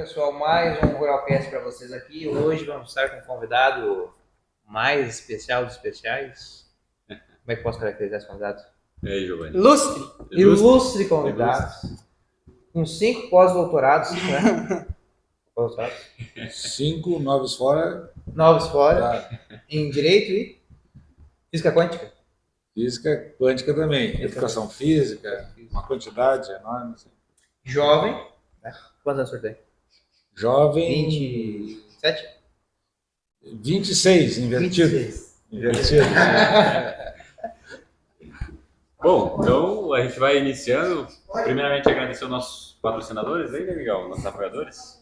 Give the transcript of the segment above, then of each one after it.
pessoal, mais um Ruralcast para vocês aqui. Hoje vamos estar com um convidado mais especial dos especiais. Como é que posso caracterizar esse convidado? E aí, Giovanni? Ilustre convidado. Com 5 pós-doutorados, né? Pós-doutorados. 5 novos fora. Novos fora. Em Direito e Física Quântica. Física quântica também. Educação física, uma quantidade enorme. Assim. Jovem. Né? Quantos anos você tem? Jovem. 27? 26, invertido. 26. Invertido. Bom, então a gente vai iniciando. Primeiramente, agradecer aos nossos patrocinadores aí, né, Miguel? Nossos apoiadores.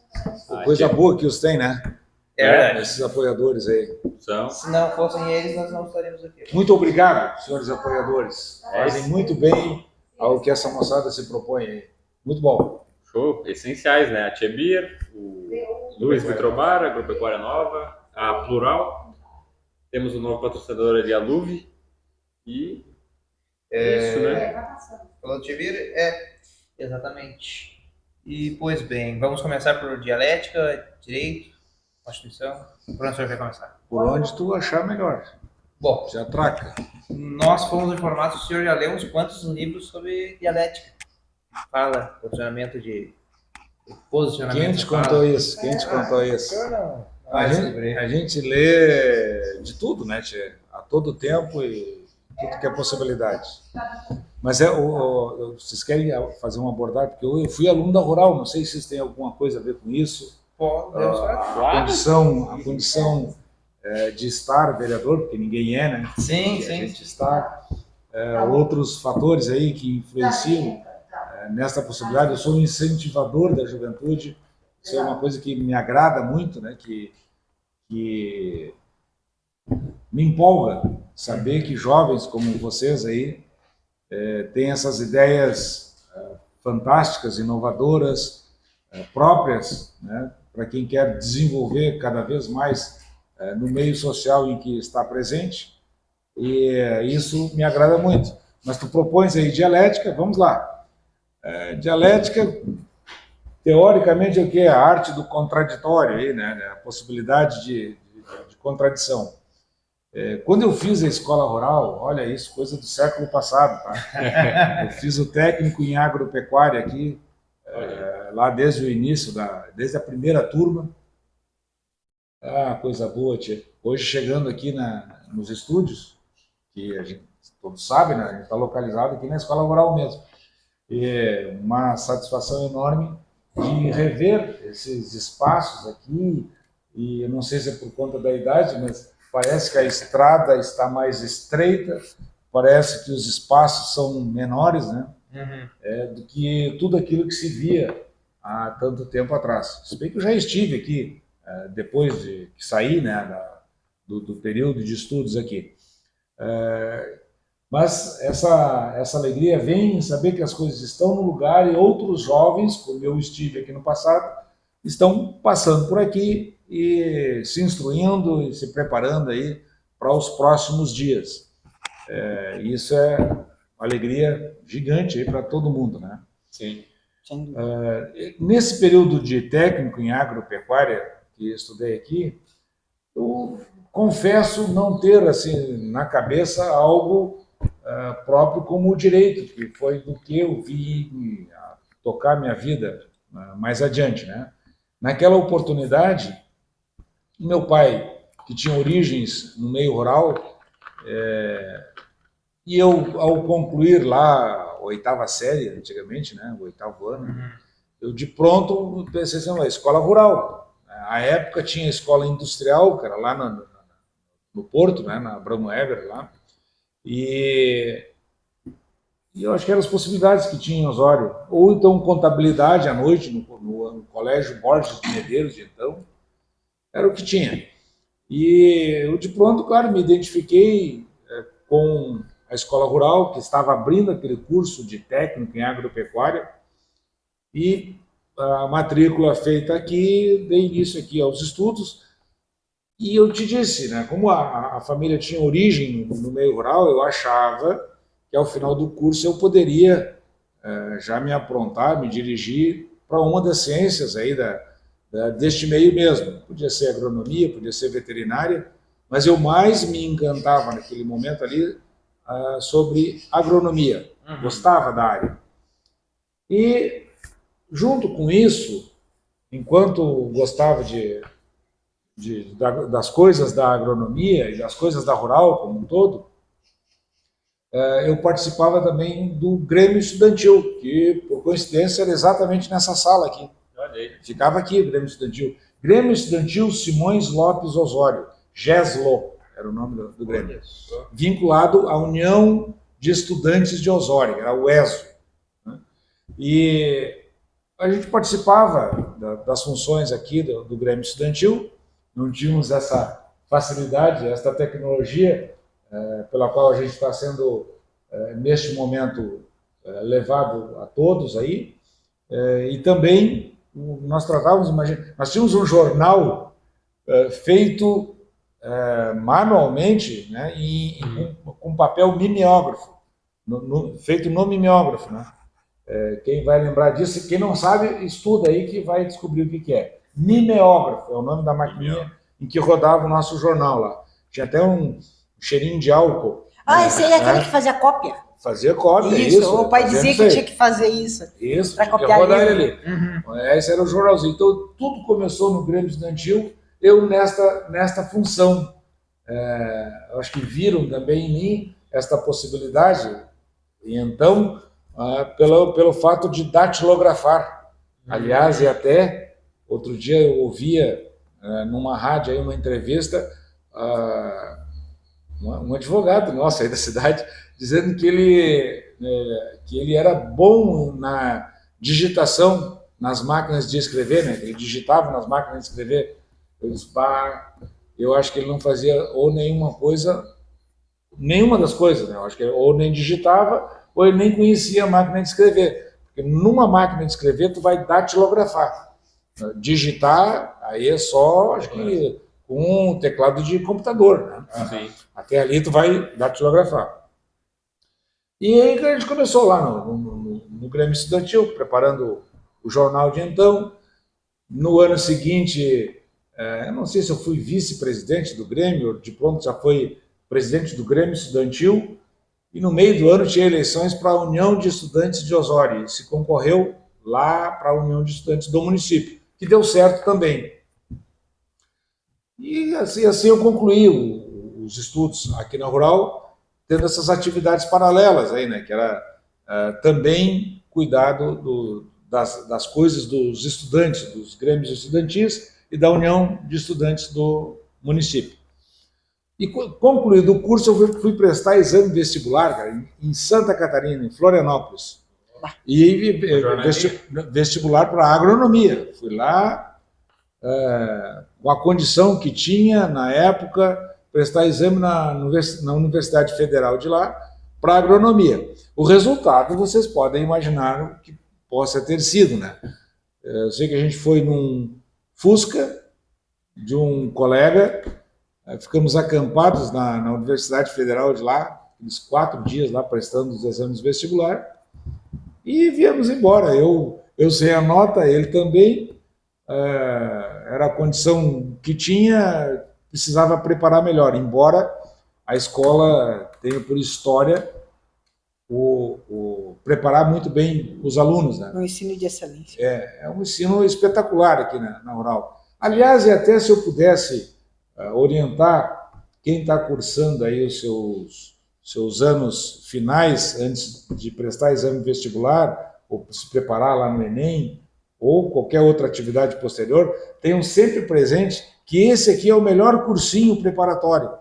Coisa boa que os tem, né? É verdade. Esses apoiadores aí. Se não fossem eles, nós não estaríamos aqui. Muito obrigado, senhores apoiadores. Fazem muito bem ao que essa moçada se propõe aí. Muito bom. Show. Essenciais, né? A Tchebir, o Luiz Vitrobar, a Agropecuária Nova, a Plural. Temos o novo patrocinador ali, a Luve. E isso, né? Falou Tibir? Exatamente. E, pois bem, vamos começar por dialética, direito, Constituição. Por onde o senhor quer começar? Por onde tu achar melhor. Bom, Já traca. nós fomos informados, o senhor já leu uns quantos livros sobre dialética. Fala, posicionamento. Quem te contou isso? Quem te contou isso? A gente lê de tudo, né, tia? A todo tempo e tudo que é possibilidade. Mas vocês querem fazer uma abordagem? Porque eu fui aluno da Rural, não sei se vocês têm alguma coisa a ver com isso. A condição de estar vereador, porque ninguém é, né? Sim, a sim. gente está. Outros fatores aí que influenciam nessa possibilidade. Eu sou um incentivador da juventude. Isso é uma coisa que me agrada muito, né? Que me empolga saber que jovens como vocês aí têm essas ideias fantásticas, inovadoras, próprias, né? Para quem quer desenvolver cada vez mais no meio social em que está presente. E isso me agrada muito. Mas tu propões aí dialética, vamos lá. Dialética, teoricamente, é o que? A arte do contraditório, aí, né? A possibilidade de contradição. Quando eu fiz a escola rural, olha isso, coisa do século passado, tá? Eu fiz o técnico em agropecuária aqui, lá desde o início, desde a primeira turma. Ah, coisa boa, tia. Hoje chegando aqui nos estúdios, que a gente todos sabem, né? A gente está localizado aqui na escola rural mesmo. E é uma satisfação enorme de rever esses espaços aqui, e eu não sei se é por conta da idade, mas parece que a estrada está mais estreita, parece que os espaços são menores, né? Do que tudo aquilo que se via há tanto tempo atrás. Se bem que eu já estive aqui, depois de sair, né, do período de estudos aqui. Mas essa alegria vem em saber que as coisas estão no lugar e outros jovens, como eu estive aqui no passado, estão passando por aqui e se instruindo e se preparando aí para os próximos dias. Isso é uma alegria gigante aí para todo mundo, né? Sim. Nesse período de técnico em agropecuária que eu estudei aqui, eu confesso não ter assim na cabeça algo próprio como o direito, que foi do que eu vi tocar minha vida mais adiante, né? Naquela oportunidade, meu pai, que tinha origens no meio rural, e eu, ao concluir lá a 8ª série, antigamente, né, o 8º ano, eu de pronto pensei assim, uma escola rural. À época tinha escola industrial, que era lá no Porto, né, na Abramo Eber, lá, e eu acho que eram as possibilidades que tinha em Osório. Ou então contabilidade à noite no Colégio Borges de Medeiros, de então, era o que tinha. E eu de pronto, claro, me identifiquei com a escola rural, que estava abrindo aquele curso de técnico em agropecuária, e a matrícula feita aqui, dei início aqui aos estudos, e eu te disse, né, como a família tinha origem no meio rural, eu achava que ao final do curso eu poderia já me aprontar, me dirigir para uma das ciências aí deste meio mesmo. Podia ser agronomia, podia ser veterinária, mas eu mais me encantava naquele momento ali sobre agronomia. Gostava da área. E, junto com isso, enquanto gostava das coisas da agronomia e das coisas da rural como um todo, eu participava também do Grêmio Estudantil, que, por coincidência, era exatamente nessa sala aqui. Ficava aqui o Grêmio Estudantil. Grêmio Estudantil Simões Lopes Osório, GESLO, era o nome do Grêmio. Vinculado à União de Estudantes de Osório, era o ESO. E a gente participava das funções aqui do Grêmio Estudantil, não tínhamos essa facilidade, essa tecnologia pela qual a gente está sendo, neste momento, levado a todos aí, e também nós tratávamos, nós tínhamos um jornal feito manualmente, né, com papel mimeógrafo, feito no mimeógrafo, né? Quem vai lembrar disso, quem não sabe, estuda aí que vai descobrir o que é. Mimeógrafo é o nome da maquininha em que rodava o nosso jornal lá. Tinha até um cheirinho de álcool. Esse aí é aquele que fazia cópia. Fazia cópia, isso. O pai dizia que tinha que fazer isso. Isso, para tinha que copiar rodar ele ali. Esse era o jornalzinho. Então, tudo começou no Grêmio Estudantil, eu nesta função. Acho que viram também em mim esta possibilidade. E então, pelo fato de datilografar. Aliás, e até outro dia eu ouvia numa rádio aí uma entrevista um advogado nosso aí da cidade dizendo que ele era bom na digitação nas máquinas de escrever, né? Ele digitava nas máquinas de escrever. Eu acho que ele não fazia ou nenhuma das coisas, né? Eu acho que ele ou nem digitava ou ele nem conhecia a máquina de escrever. Porque numa máquina de escrever tu vai datilografar. Digitar, aí é só, acho que com um teclado de computador, né? Até ali tu vai datilografar. E aí a gente começou lá no Grêmio Estudantil, preparando o jornal de então. No ano seguinte, eu não sei se eu fui vice-presidente do Grêmio, de pronto já foi presidente do Grêmio Estudantil, e no meio do ano tinha eleições para a União de Estudantes de Osório, e se concorreu lá para a União de Estudantes do município, que deu certo também. E assim eu concluí os estudos aqui na Rural, tendo essas atividades paralelas aí, né, que era também cuidado das coisas dos estudantes, dos grêmios estudantis e da União de Estudantes do município. E concluído o curso, eu fui prestar exame vestibular, cara, em Santa Catarina, em Florianópolis. E vestibular para agronomia. Fui lá, com a condição que tinha, na época, prestar exame na Universidade Federal de lá, para agronomia. O resultado, vocês podem imaginar o que possa ter sido, né? Eu sei que a gente foi num Fusca de um colega, ficamos acampados na Universidade Federal de lá, uns 4 dias lá prestando os exames vestibular, e viemos embora. Eu sei a nota, ele também, era a condição que tinha, precisava preparar melhor, embora a escola tenha por história preparar muito bem os alunos, né? Um ensino de excelência. É um ensino espetacular aqui na Rural. Aliás, e até se eu pudesse orientar quem está cursando aí os seus anos finais, antes de prestar exame vestibular, ou se preparar lá no Enem, ou qualquer outra atividade posterior, tenham sempre presente que esse aqui é o melhor cursinho preparatório.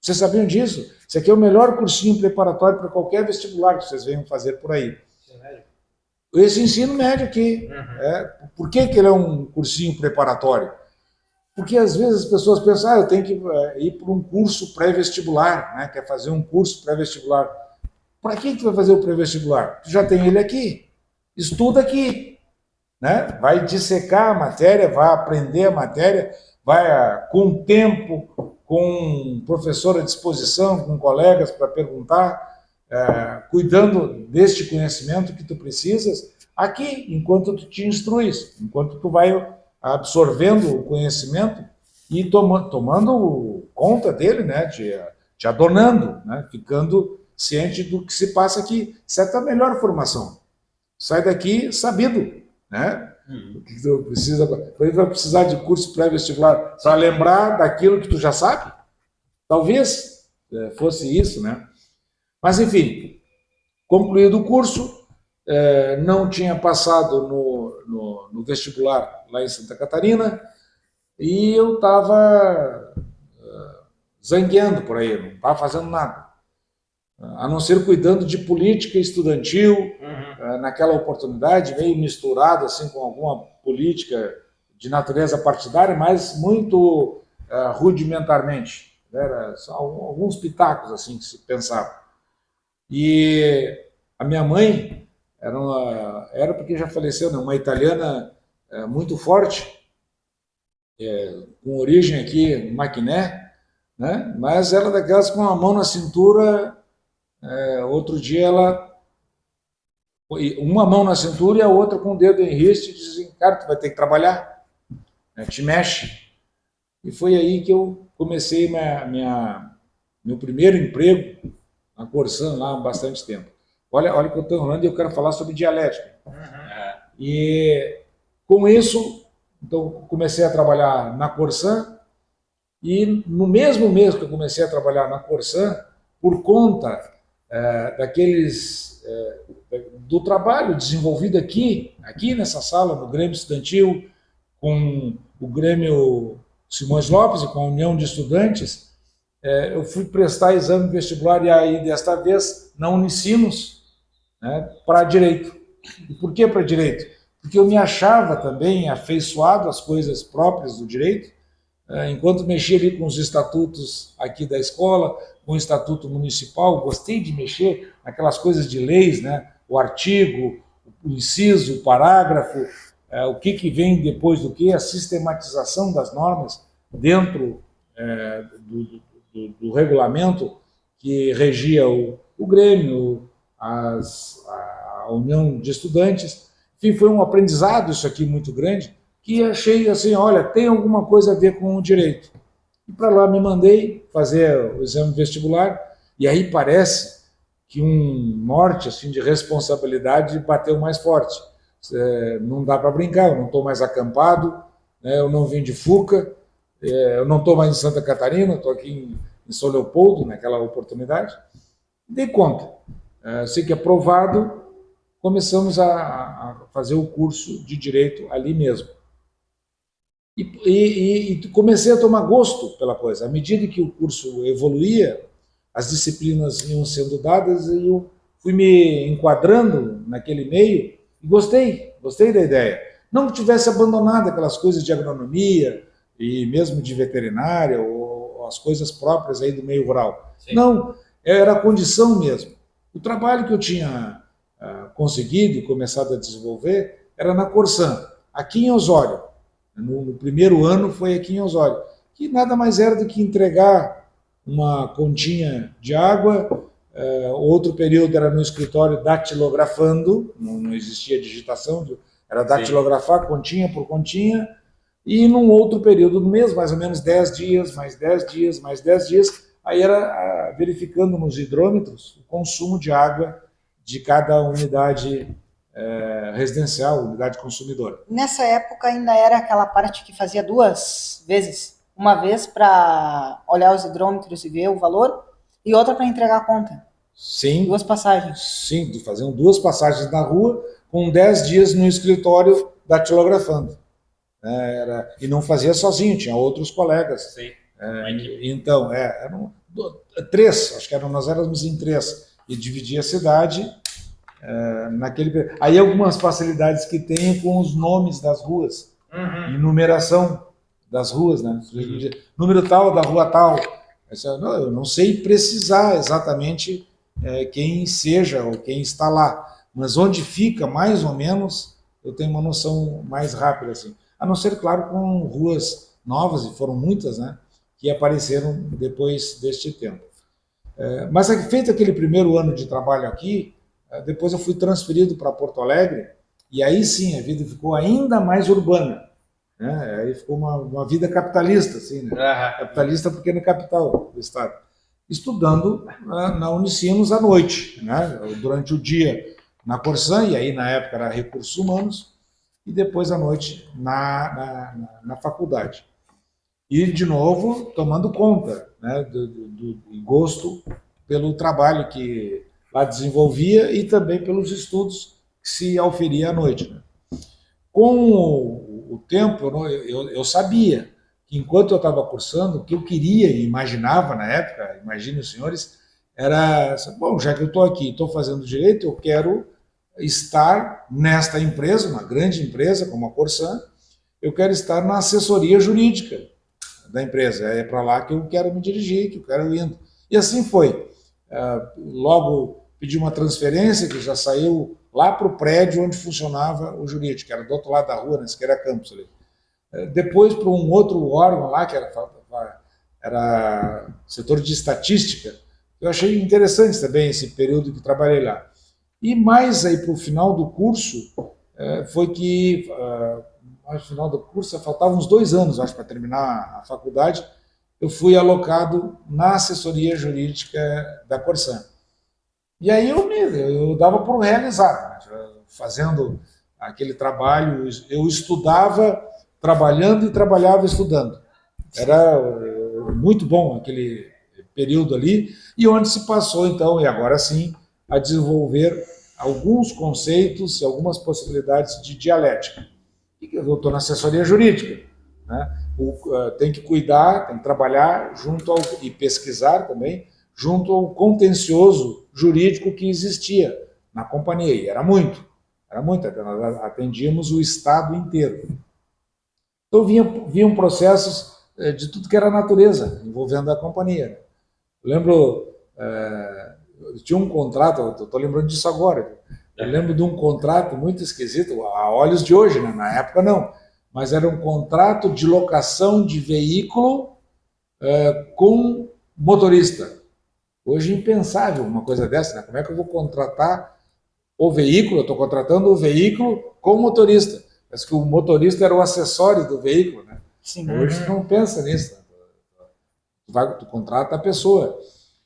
Vocês sabiam disso? Esse aqui é o melhor cursinho preparatório para qualquer vestibular que vocês venham fazer por aí. Esse ensino médio aqui. Por que ele é um cursinho preparatório? Porque às vezes as pessoas pensam, eu tenho que ir para um curso pré-vestibular, né? Quer fazer um curso pré-vestibular. Para que tu vai fazer o pré-vestibular? Tu já tem ele aqui. Estuda aqui. Né? Vai dissecar a matéria, vai aprender a matéria, vai com tempo, com professor à disposição, com colegas para perguntar, cuidando deste conhecimento que tu precisas aqui, enquanto tu te instruis, enquanto tu vai absorvendo o conhecimento e tomando conta dele, né, te adonando, né, ficando ciente do que se passa aqui. Essa é a melhor formação. Sai daqui sabido, né? O que tu precisa, vai precisar de curso pré-vestibular para lembrar daquilo que tu já sabe? Talvez fosse isso, né? Mas, enfim, concluído o curso, não tinha passado no vestibular lá em Santa Catarina e eu estava zangueando por aí, não estava fazendo nada, a não ser cuidando de política estudantil, naquela oportunidade, meio misturado assim, com alguma política de natureza partidária, mas muito rudimentarmente. Era só alguns pitacos assim que se pensava. E a minha mãe era porque já faleceu, né, uma italiana muito forte, com origem aqui em Maquiné, né, mas ela daquelas com a mão na cintura. Outro dia uma mão na cintura e a outra com o dedo em riste, e dizem, cara, tu vai ter que trabalhar, né, te mexe. E foi aí que eu comecei meu primeiro emprego na Corsan, lá há bastante tempo. Olha que eu estou enrolando e eu quero falar sobre dialética. E com isso, então, comecei a trabalhar na Corsan, e no mesmo mês que eu comecei a trabalhar na Corsan, por conta do trabalho desenvolvido aqui nessa sala, no Grêmio Estudantil, com o Grêmio Simões Lopes e com a União de Estudantes, eu fui prestar exame vestibular, e aí, desta vez, na Unicinos, né, para Direito. E por que para Direito? Porque eu me achava também afeiçoado às coisas próprias do Direito, enquanto mexia ali com os estatutos aqui da escola, com o estatuto municipal, gostei de mexer naquelas coisas de leis, né? O artigo, o inciso, o parágrafo, o que vem depois do que, a sistematização das normas dentro do regulamento que regia o Grêmio, a União de Estudantes. Enfim, foi um aprendizado isso aqui muito grande, que achei assim, olha, tem alguma coisa a ver com o direito. E para lá me mandei fazer o exame vestibular, e aí parece que um norte assim, de responsabilidade bateu mais forte. Não dá para brincar, eu não estou mais acampado, né, eu não vim de Fuca, eu não estou mais em Santa Catarina, estou aqui em São Leopoldo, naquela oportunidade. Dei conta. Sei que aprovado, começamos a fazer o curso de Direito ali mesmo. E comecei a tomar gosto pela coisa. À medida que o curso evoluía, as disciplinas iam sendo dadas e eu fui me enquadrando naquele meio e gostei da ideia. Não que tivesse abandonado aquelas coisas de agronomia e mesmo de veterinária ou as coisas próprias aí do meio rural. Sim. Não, era a condição mesmo. O trabalho que eu tinha conseguido e começado a desenvolver era na Corsan, aqui em Osório. No primeiro ano foi aqui em Osório, que nada mais era do que entregar uma continha de água. Outro período era no escritório datilografando, não existia digitação, era datilografar continha por continha, e num outro período do mês, mais ou menos 10 dias, mais 10 dias, mais 10 dias, aí era verificando nos hidrômetros o consumo de água de cada unidade residencial, unidade consumidora. Nessa época ainda era aquela parte que fazia 2 vezes. Uma vez para olhar os hidrômetros e ver o valor, e outra para entregar a conta. Sim. 2 passagens. Sim, faziam 2 passagens na rua, com 10 dias no escritório datilografando. E não fazia sozinho, tinha outros colegas. Sim. Então, eram 3, acho que nós éramos em 3, e dividia a cidade naquele. Aí algumas facilidades que tem com os nomes das ruas, e numeração das ruas, né? Número tal da rua tal. Eu não sei precisar exatamente quem seja ou quem está lá, mas onde fica, mais ou menos, eu tenho uma noção mais rápida, assim. A não ser, claro, com ruas novas, e foram muitas, né, que apareceram depois deste tempo. Mas feito aquele primeiro ano de trabalho aqui, depois eu fui transferido para Porto Alegre, e aí sim a vida ficou ainda mais urbana. né? Aí ficou uma vida capitalista, assim, né? Capitalista porque no capital do Estado. Estudando na Unicinos à noite, né? Durante o dia na Corsan, e aí na época era Recursos Humanos, e depois à noite na faculdade. E, de novo, tomando conta, né, do gosto pelo trabalho que lá desenvolvia e também pelos estudos que se auferia à noite. Né? Com o tempo, eu sabia que, enquanto eu estava cursando, o que eu queria e imaginava na época, imagine os senhores, era, bom, já que eu estou aqui, estou fazendo direito, eu quero estar nesta empresa, uma grande empresa como a Corsan, eu quero estar na assessoria jurídica da empresa. É para lá que eu quero me dirigir, que eu quero ir indo. E assim foi. Logo pedi uma transferência que já saiu lá para o prédio onde funcionava o jurídico, que era do outro lado da rua, na Siqueira Campos. Ali. Depois para um outro órgão lá, que era setor de estatística. Eu achei interessante também esse período que trabalhei lá. E mais aí para o final do curso, foi que, no final do curso, faltavam uns 2 anos, acho, para terminar a faculdade, eu fui alocado na assessoria jurídica da Corsan. E aí eu dava por realizar, né? Fazendo aquele trabalho, eu estudava trabalhando e trabalhava estudando. Era muito bom aquele período ali, e onde se passou, então, e agora sim, a desenvolver alguns conceitos e algumas possibilidades de dialética. Eu estou na assessoria jurídica, né? Tem que cuidar, tem que trabalhar junto e pesquisar também, junto ao contencioso jurídico que existia na companhia, e era muito, nós atendíamos o Estado inteiro. Então vinham processos de tudo que era natureza, envolvendo a companhia. Eu lembro, tinha um contrato, estou lembrando disso agora, eu lembro de um contrato muito esquisito, a olhos de hoje, né? Na época não, mas era um contrato de locação de veículo com motorista. Hoje é impensável uma coisa dessa, né? Como é que eu vou contratar o veículo? Eu estou contratando o veículo com motorista. Parece que o motorista era o acessório do veículo, né? Sim. Hoje você não pensa nisso. Né? Tu contrata a pessoa.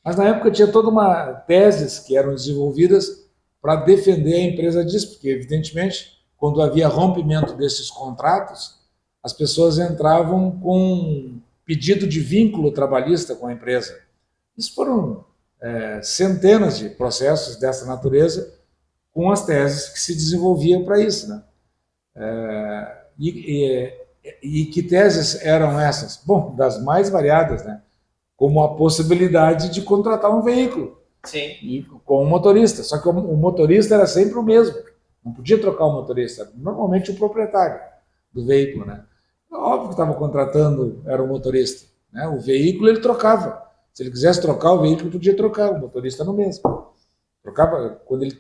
Mas na época tinha toda uma teses que eram desenvolvidas para defender a empresa disso, porque evidentemente quando havia rompimento desses contratos, as pessoas entravam com pedido de vínculo trabalhista com a empresa. Isso foram centenas de processos dessa natureza com as teses que se desenvolviam para isso. Né? E que teses eram essas? Bom, das mais variadas, né? Como a possibilidade de contratar um veículo. Sim. Com um motorista. Só que o motorista era sempre o mesmo. Não podia trocar o motorista. Normalmente o proprietário do veículo. Né? Óbvio que estava contratando, era o motorista. Né? O veículo ele trocava. Se ele quisesse trocar o veículo, podia trocar. O motorista no mesmo. Trocava, quando ele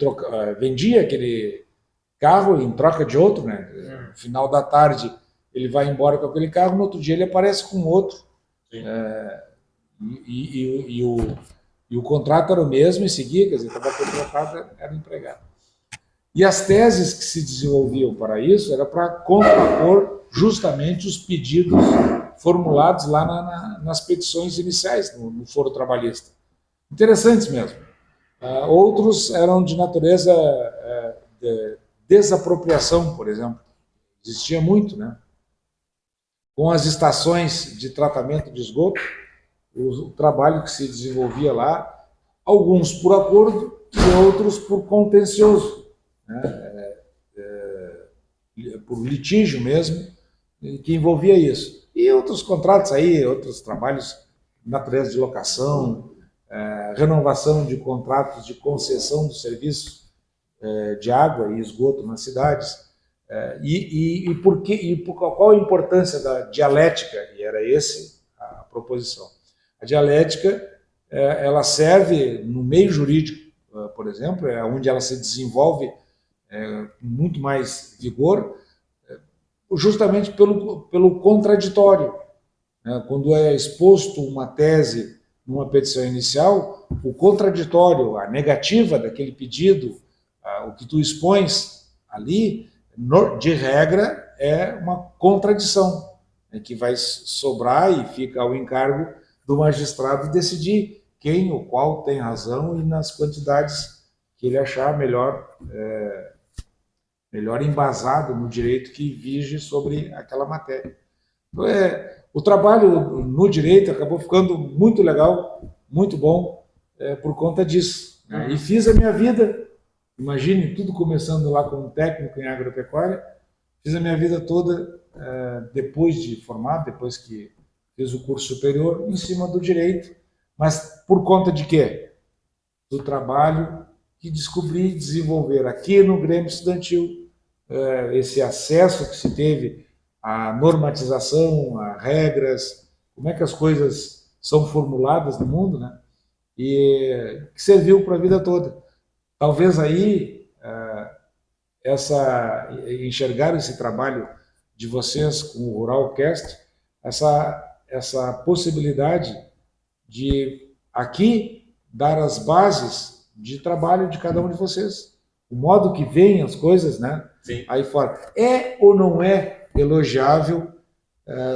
vendia aquele carro em troca de outro, né? No final da tarde ele vai embora com aquele carro, no outro dia ele aparece com outro. E o contrato era o mesmo e seguia, quer dizer, estava contratado, era empregado. E as teses que se desenvolviam para isso era para contrapor justamente os pedidos formulados lá nas petições iniciais, no foro trabalhista. Interessantes mesmo. Outros eram de natureza de desapropriação, por exemplo. Existia muito, né? Com as estações de tratamento de esgoto, o trabalho que se desenvolvia lá, alguns por acordo e outros por contencioso, né? Por litígio mesmo, que envolvia isso. E outros contratos aí, outros trabalhos de natureza de locação, renovação de contratos de concessão dos serviços de água e esgoto nas cidades. Qual a importância da dialética? E era essa a proposição. A dialética ela serve no meio jurídico, por exemplo, onde ela se desenvolve com muito mais vigor, justamente pelo contraditório. Né? Quando é exposto uma tese numa petição inicial, o contraditório, a negativa daquele pedido, o que tu expões ali, de regra, é uma contradição, né, que vai sobrar e fica ao encargo do magistrado decidir quem ou qual tem razão e nas quantidades que ele achar melhor embasado no direito que vige sobre aquela matéria. Então, o trabalho no direito acabou ficando muito legal, muito bom, por conta disso, né? E fiz a minha vida, imagine, tudo começando lá como técnico em agropecuária, fiz a minha vida toda, depois de formado, depois que fiz o curso superior, em cima do direito, mas por conta de quê? Do trabalho que descobri desenvolver aqui no Grêmio Estudantil, esse acesso que se teve à normatização, a regras, como é que as coisas são formuladas no mundo, né? E que serviu para a vida toda. Talvez aí enxergar esse trabalho de vocês com o Ruralcast, essa possibilidade de aqui dar as bases de trabalho de cada um de vocês, o modo que veem as coisas, né? Sim. Aí fora. É ou não é elogiável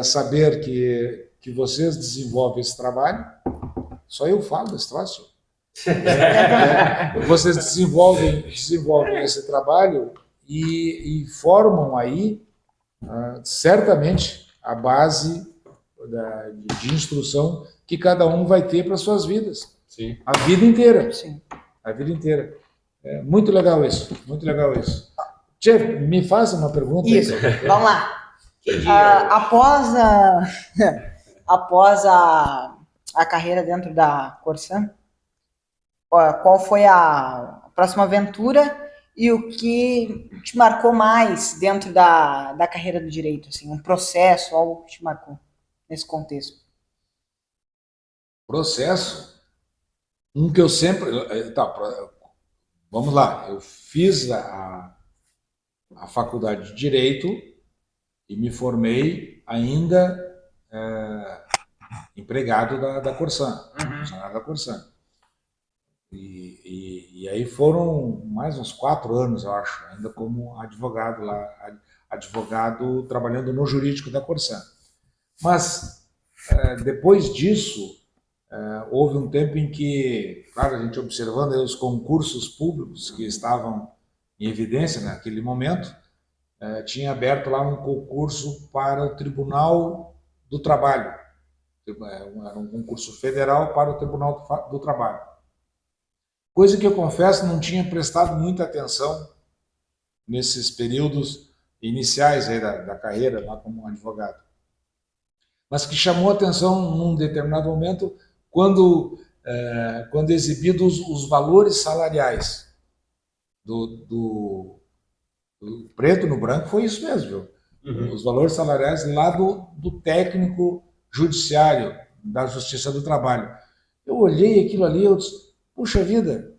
saber que vocês desenvolvem esse trabalho? Só eu falo desse troço. Vocês desenvolvem esse trabalho e formam aí certamente a base de instrução que cada um vai ter para suas vidas. Sim. A vida inteira. Sim. A vida inteira. É muito legal isso. Muito legal isso. Tchê, me faça uma pergunta. Isso, aí. vamos lá. Que dia? Após a carreira dentro da Corsan, qual foi a próxima aventura e o que te marcou mais dentro da carreira do direito? Assim, um processo, algo que te marcou nesse contexto? Processo? Um que eu sempre... vamos lá. Eu fiz a faculdade de Direito e me formei ainda empregado da Corsan, funcionário da Corsan. E aí foram mais uns 4 anos, eu acho, ainda como advogado lá, advogado trabalhando no jurídico da Corsan. Mas depois disso, houve um tempo em que, claro, a gente observando os concursos públicos que estavam em evidência naquele momento, tinha aberto lá um concurso para o Tribunal do Trabalho. Era um concurso federal para o Tribunal do Trabalho. Coisa que eu confesso não tinha prestado muita atenção nesses períodos iniciais aí da carreira lá como advogado. Mas que chamou a atenção num determinado momento quando exibidos os valores salariais do preto no branco, foi isso mesmo, viu? Uhum. Os valores salariais lá do técnico judiciário da Justiça do Trabalho. Eu olhei aquilo ali, eu disse, puxa vida,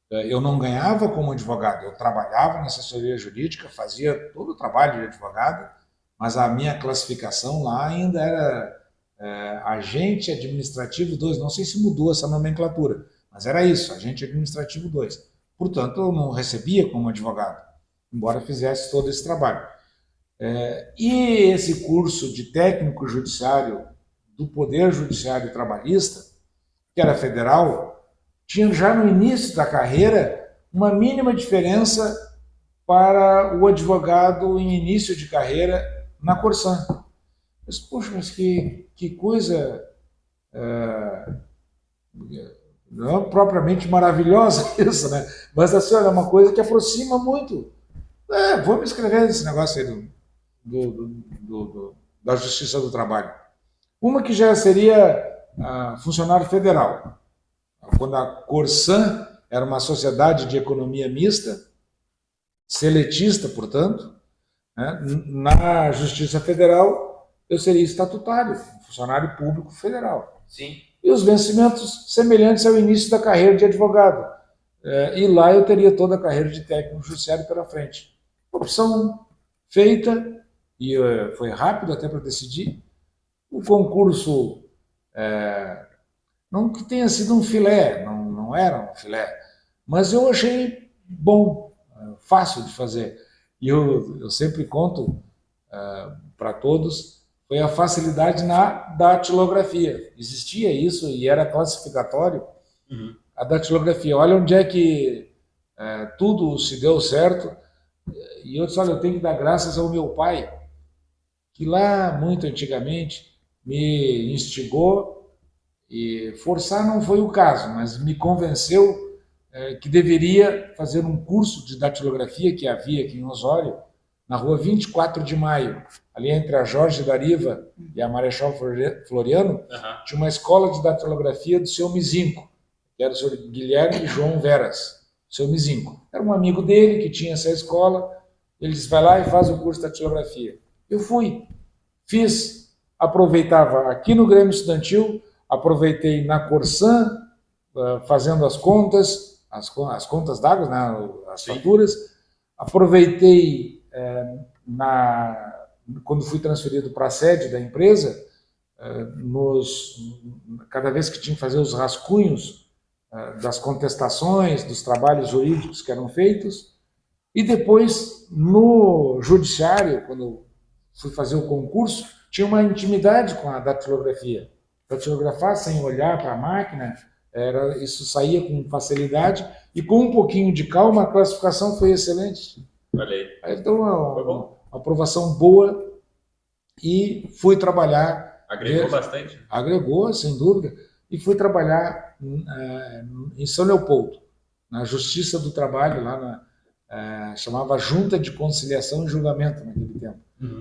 eu não ganhava como advogado, eu trabalhava na assessoria jurídica, fazia todo o trabalho de advogado, mas a minha classificação lá ainda era agente administrativo 2, não sei se mudou essa nomenclatura, mas era isso, agente administrativo 2. Portanto, eu não recebia como advogado, embora fizesse todo esse trabalho. E esse curso de técnico judiciário do Poder Judiciário Trabalhista, que era federal, tinha já no início da carreira uma mínima diferença para o advogado em início de carreira na Corsan. Mas, poxa, mas que coisa não propriamente maravilhosa isso, né? Mas assim, é uma coisa que aproxima muito. Vamos escrever esse negócio aí da Justiça do Trabalho. Uma que já seria funcionário federal. Quando a Corsan era uma sociedade de economia mista, seletista, portanto, né? Na Justiça Federal eu seria estatutário, funcionário público federal. Sim. E os vencimentos semelhantes ao início da carreira de advogado. E lá eu teria toda a carreira de técnico judiciário pela frente. Opção feita, e foi rápido até para decidir. O concurso, não que tenha sido um filé, não era um filé, mas eu achei bom, fácil de fazer. E eu sempre conto para todos, foi a facilidade na datilografia. Existia isso e era classificatório a datilografia. Olha onde é que tudo se deu certo. E eu disse, olha, eu tenho que dar graças ao meu pai, que lá, muito antigamente, me instigou, e forçar não foi o caso, mas me convenceu que deveria fazer um curso de datilografia que havia aqui em Osório, na rua 24 de Maio, ali entre a Jorge Dariva e a Marechal Floriano, tinha uma escola de datilografia do seu Mizinco, que era o senhor Guilherme João Veras, seu Mizinco. Era um amigo dele que tinha essa escola, ele disse, vai lá e faz o curso de datilografia. Eu fui, fiz, aproveitava aqui no Grêmio Estudantil, aproveitei na Corsan, fazendo as contas, as contas d'água, né, as faturas, aproveitei quando fui transferido para a sede da empresa, cada vez que tinha que fazer os rascunhos das contestações, dos trabalhos jurídicos que eram feitos, e depois no judiciário, quando fui fazer o concurso, tinha uma intimidade com a datilografia. Datilografar sem olhar para a máquina, isso saía com facilidade, e com um pouquinho de calma a classificação foi excelente. Valeu. Então, uma aprovação boa, e fui trabalhar... Agregou bastante? Agregou, sem dúvida, e fui trabalhar em São Leopoldo, na Justiça do Trabalho, lá chamava Junta de Conciliação e Julgamento naquele tempo.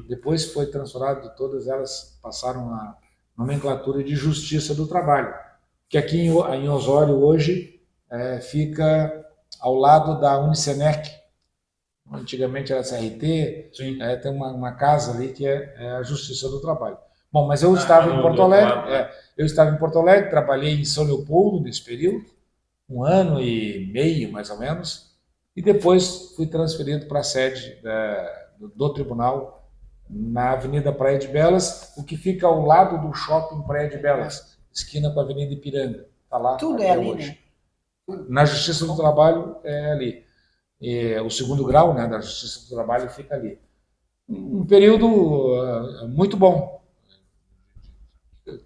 Depois foi transformado, todas elas passaram a nomenclatura de Justiça do Trabalho, que aqui em Osório hoje fica ao lado da Unicenec. Antigamente era CRT, tem uma casa ali que é a Justiça do Trabalho. Bom, mas eu estava em Porto Alegre, eu estava em Porto Alegre, trabalhei em São Leopoldo nesse período, 1 ano e meio mais ou menos, e depois fui transferido para a sede do tribunal na Avenida Praia de Belas, o que fica ao lado do shopping Praia de Belas, esquina com a Avenida Ipiranga. Está lá. Tudo é ali, hoje. Né? Na Justiça do Trabalho é ali. O segundo grau, né, da Justiça do Trabalho fica ali. Um período muito bom.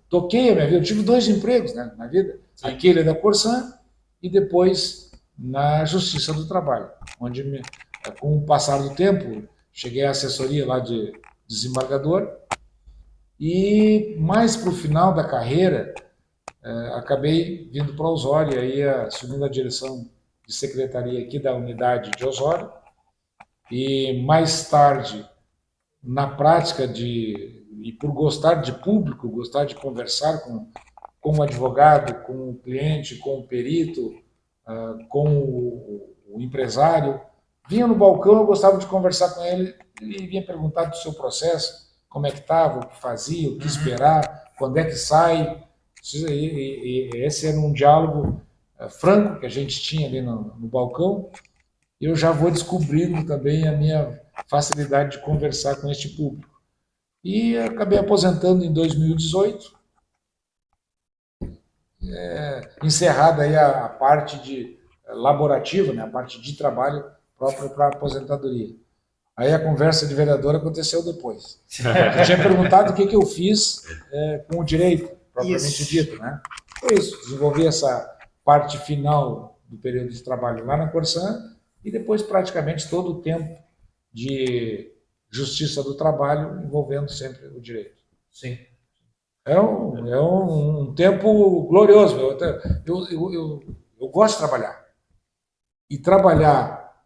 Toquei a minha vida, eu tive 2 empregos, né, na vida. Aquele da Corsan e depois na Justiça do Trabalho, onde, com o passar do tempo, cheguei à assessoria lá de desembargador, e mais para o final da carreira, acabei vindo para Osório, aí assumindo a direção de secretaria aqui da unidade de Osório, e mais tarde, na prática e por gostar de público, gostar de conversar com o advogado, com o cliente, com o perito, com o empresário, vinha no balcão, eu gostava de conversar com ele, ele vinha perguntar do seu processo, como é que estava, o que fazia, o que esperar, quando é que sai. E esse era um diálogo franco que a gente tinha ali no balcão. Eu já vou descobrindo também a minha facilidade de conversar com este público. E acabei aposentando em 2018, encerrada aí a parte laborativa, né, a parte de trabalho própria para a aposentadoria. Aí a conversa de vereador aconteceu depois. Eu tinha perguntado o que eu fiz com o direito, propriamente dito, né? Foi isso, desenvolvi essa parte final do período de trabalho lá na Corsan e depois praticamente todo o tempo de justiça do trabalho envolvendo sempre o direito. Sim. É um tempo glorioso. Eu gosto de trabalhar. E trabalhar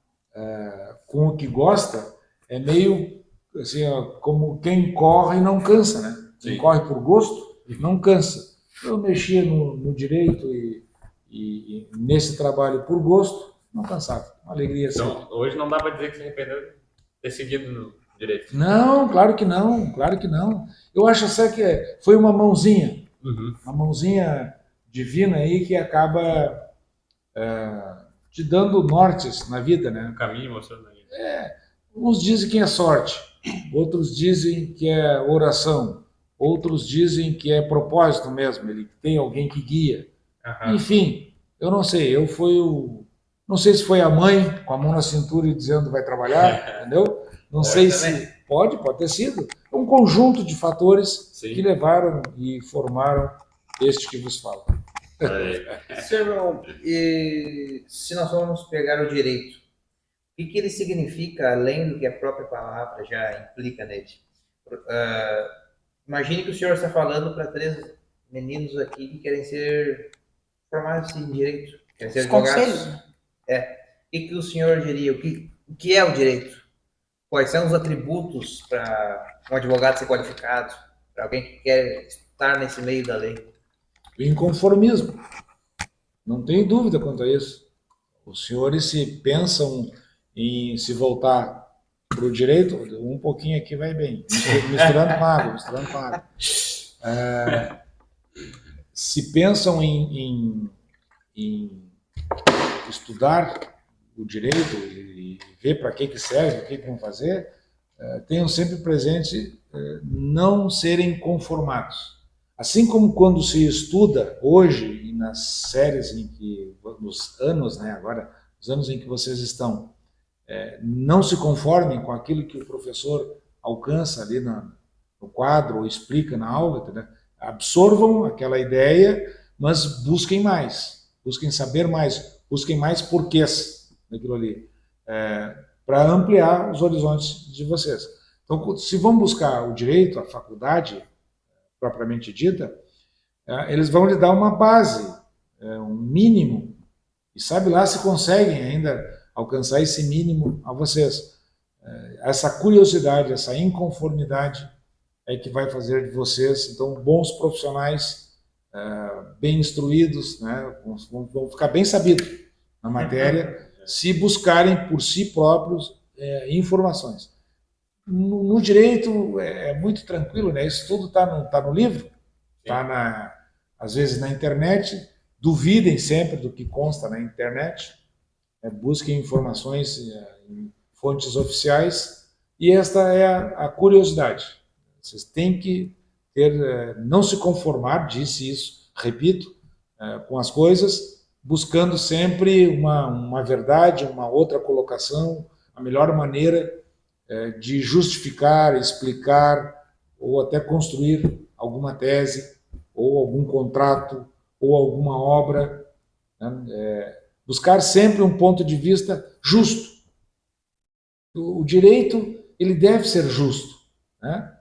com o que gosta é meio assim, como quem corre e não cansa, né? Quem corre por gosto não cansa. Eu mexia no direito e nesse trabalho por gosto, não cansava. Uma alegria. Então, hoje não dá para dizer que se arrependeu de ter seguido no direito. Não, claro que não, claro que não. Eu acho até que foi uma mãozinha, uma mãozinha divina aí que acaba te dando nortes na vida, né? Um caminho mostrando a vida. Uns dizem que é sorte, outros dizem que é oração, outros dizem que é propósito mesmo, ele tem alguém que guia. Enfim, eu não sei, não sei se foi a mãe com a mão na cintura e dizendo vai trabalhar, entendeu? Não sei também. se pode ter sido. É um conjunto de fatores Sim. que levaram e formaram este que vos falo. Senhor João, e se nós vamos pegar o direito, o que ele significa, além do que a própria palavra já implica nele? Imagine que o senhor está falando para 3 meninos aqui que querem ser formados em direito, querem ser Os advogados. conselhos. O que o senhor diria? O que é o direito? Quais são os atributos para um advogado ser qualificado? Para alguém que quer estar nesse meio da lei? O inconformismo. Não tenho dúvida quanto a isso. Os senhores se pensam em se voltar para o direito, um pouquinho aqui vai bem, misturando com água, se pensam em estudar o direito e ver para que serve, o que vão fazer, tenham sempre presente não serem conformados. Assim como quando se estuda hoje, e nas séries em que, nos anos, né, agora, os anos em que vocês estão, não se conformem com aquilo que o professor alcança ali no quadro ou explica na aula, entendeu? Absorvam aquela ideia, mas busquem mais, busquem saber mais, busquem mais porquês daquilo ali, para ampliar os horizontes de vocês. Então, se vão buscar o direito, a faculdade propriamente dita, eles vão lhe dar uma base, um mínimo, e sabe lá se conseguem ainda alcançar esse mínimo a vocês. Essa curiosidade, essa inconformidade é que vai fazer de vocês, então, bons profissionais, bem instruídos, né? Vão ficar bem sabidos na matéria, se buscarem por si próprios informações. No direito é muito tranquilo, né? Isso tudo está no livro, está às vezes na internet. Duvidem sempre do que consta na internet, busquem informações em fontes oficiais, e esta é a curiosidade. Vocês têm que não se conformar, disse isso, repito, com as coisas, buscando sempre uma verdade, uma outra colocação, a melhor maneira de justificar, explicar ou até construir alguma tese ou algum contrato ou alguma obra, né? Buscar sempre um ponto de vista justo. O direito, ele deve ser justo, né?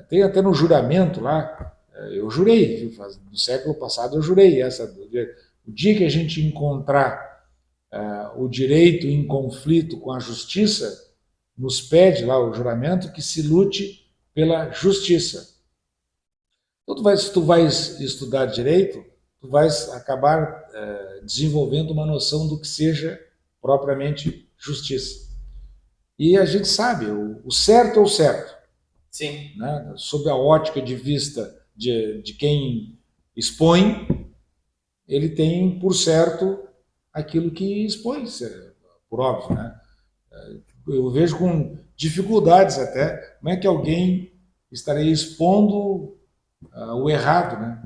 Tem até no juramento lá, eu jurei, no século passado eu jurei, o dia que a gente encontrar o direito em conflito com a justiça, nos pede lá o juramento que se lute pela justiça. Então, se tu vais estudar direito, tu vais acabar desenvolvendo uma noção do que seja propriamente justiça. E a gente sabe, o certo é o certo. Sim. Né? Sob a ótica de vista de quem expõe, ele tem por certo aquilo que expõe, por óbvio, né? Eu vejo com dificuldades até como é que alguém estaria expondo o errado, né?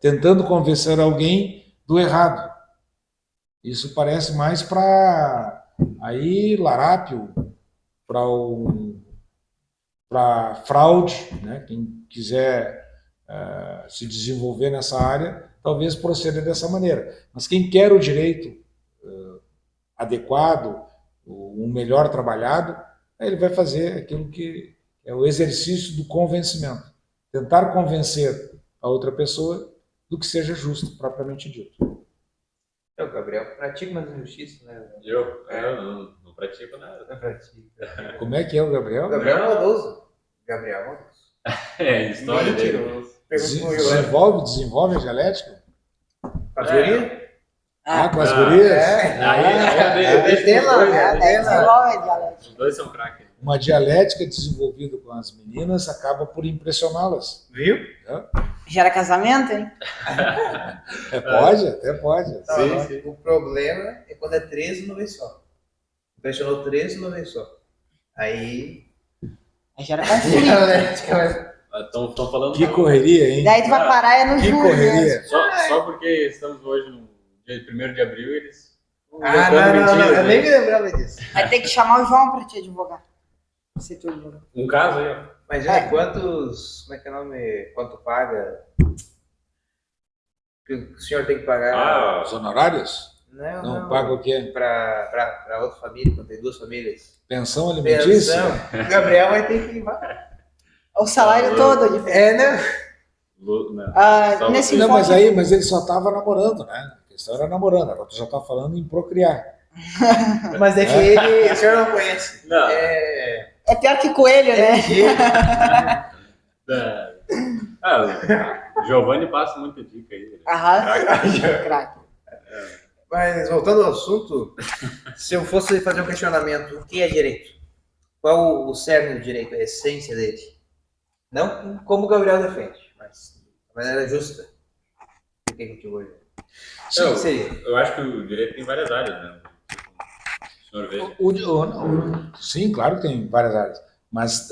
Tentando convencer alguém do errado. Isso parece mais para aí larápio, para fraude, né? Quem quiser se desenvolver nessa área, talvez proceda dessa maneira. Mas quem quer o direito adequado, o melhor trabalhado, ele vai fazer aquilo que é o exercício do convencimento. Tentar convencer a outra pessoa do que seja justo, propriamente dito. O Gabriel pratica uma injustiça, né? Eu não pratico nada. Não pratica. Como é que é o Gabriel? Gabriel Maldoso. Gabriel Maldoso. História dele. Mentiroso. Desenvolve a dialética? Categoria? Com as gurias? Os dois são craques. Uma dialética desenvolvida com as meninas acaba por impressioná-las. Viu? Gera casamento, hein? Pode, até pode. Sim. O problema é quando é 13 no vez só. Impressionou 13 no vez só. Aí gera conflito. Estão falando. Que correria, hein? Daí tu vai parar no Que júri. correria. Só porque estamos hoje no dia 1º de abril, eles Ah, não, eu nem me lembrava disso. Vai ter que chamar o João para te advogar. Se tu advogar. Um caso aí, ó. Imagina quantos. Como é que é o nome? Quanto paga? Que o senhor tem que pagar. Ah, Os honorários? Não, Não, não. paga o quê? Pra outra família, quando tem duas famílias. Pensão alimentícia? Pensão. O Gabriel vai ter que ir. O salário todo ali. não. Ah, nesse Não, enfoque- mas ele só estava namorando, né? A questão era namorando, agora tu já tá falando em procriar. Mas é que ele, o senhor não conhece. Não. É pior que coelho, né? O Giovanni passa muita dica aí. Aham. Craque. Mas voltando ao assunto, se eu fosse fazer um questionamento, o que é direito? Qual o cerne do direito, a essência dele? Não como o Gabriel defende, mas de maneira justa. O que a gente hoje? Não, seria. eu acho que o direito tem várias áreas, né? O senhor vê. Sim, claro que tem várias áreas, mas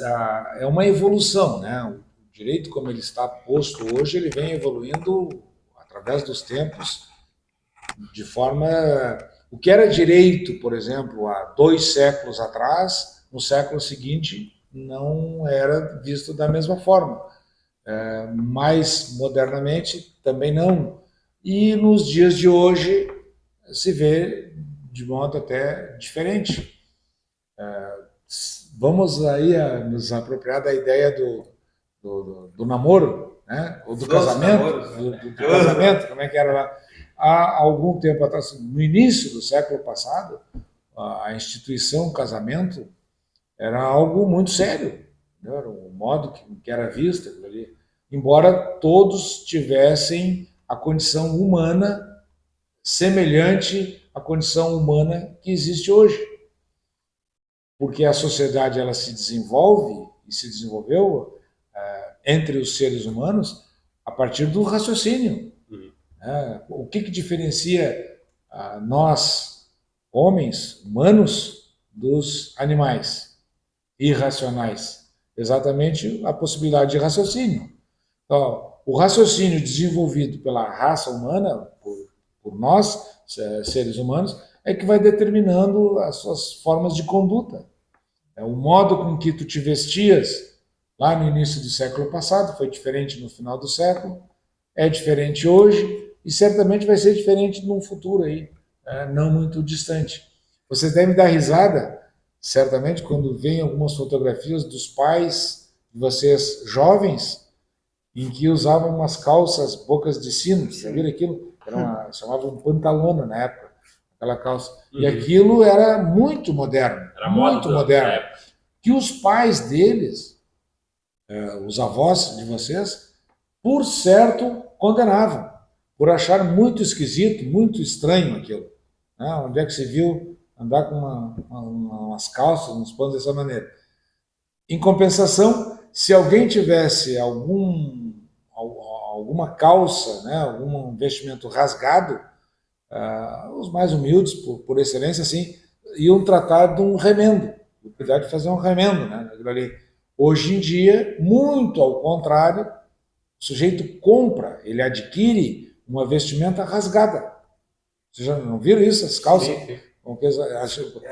é uma evolução, né? O direito, como ele está posto hoje, ele vem evoluindo através dos tempos, de forma... O que era direito, por exemplo, há 2 séculos atrás, no século seguinte, não era visto da mesma forma. Mais modernamente, também não. E nos dias de hoje, se vê de modo até diferente. Vamos aí nos apropriar da ideia do namoro, né? Ou do casamento, namoros, do casamento, como é que era lá? Há algum tempo atrás, no início do século passado, a instituição casamento era algo muito sério, né? Era o modo que era visto aquilo ali. Embora todos tivessem a condição humana semelhante à condição humana que existe hoje. Porque a sociedade ela se desenvolve e se desenvolveu entre os seres humanos a partir do raciocínio. O que diferencia nós, homens, humanos, dos animais irracionais? Exatamente a possibilidade de raciocínio. Então, o raciocínio desenvolvido pela raça humana, por nós, seres humanos, é que vai determinando as suas formas de conduta. O modo com que tu te vestias lá no início do século passado foi diferente no final do século, é diferente hoje e certamente vai ser diferente num futuro aí, não muito distante. Vocês devem dar risada, certamente, quando veem algumas fotografias dos pais de vocês jovens, em que usavam umas calças bocas de sino, vocês viram aquilo? Chamavam pantalona na época, aquela calça. E aquilo era muito moderno, Era muito moda moderno. da época. Que os pais deles, os avós de vocês, por certo, condenavam, por achar muito esquisito, muito estranho aquilo. Onde é que se viu andar com umas calças, uns panos dessa maneira? Em compensação, se alguém tivesse alguma calça, né, algum vestimento rasgado, os mais humildes, por excelência, assim, iam tratar de um remendo, cuidar de fazer um remendo, né, ali. Hoje em dia, muito ao contrário, o sujeito compra, ele adquire uma vestimenta rasgada. Vocês já não viram isso? As calças? Sim.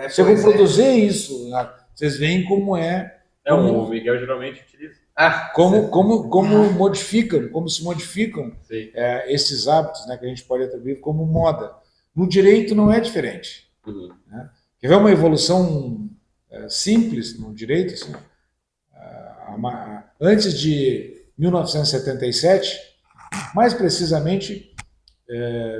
Se eu vou produzir isso, vocês veem como é. O Miguel geralmente utiliza. Como modificam, como se modificam esses hábitos, né, que a gente pode atribuir como moda. No direito não é diferente. Né? Quer ver uma evolução simples no direito? Assim, antes de 1977, mais precisamente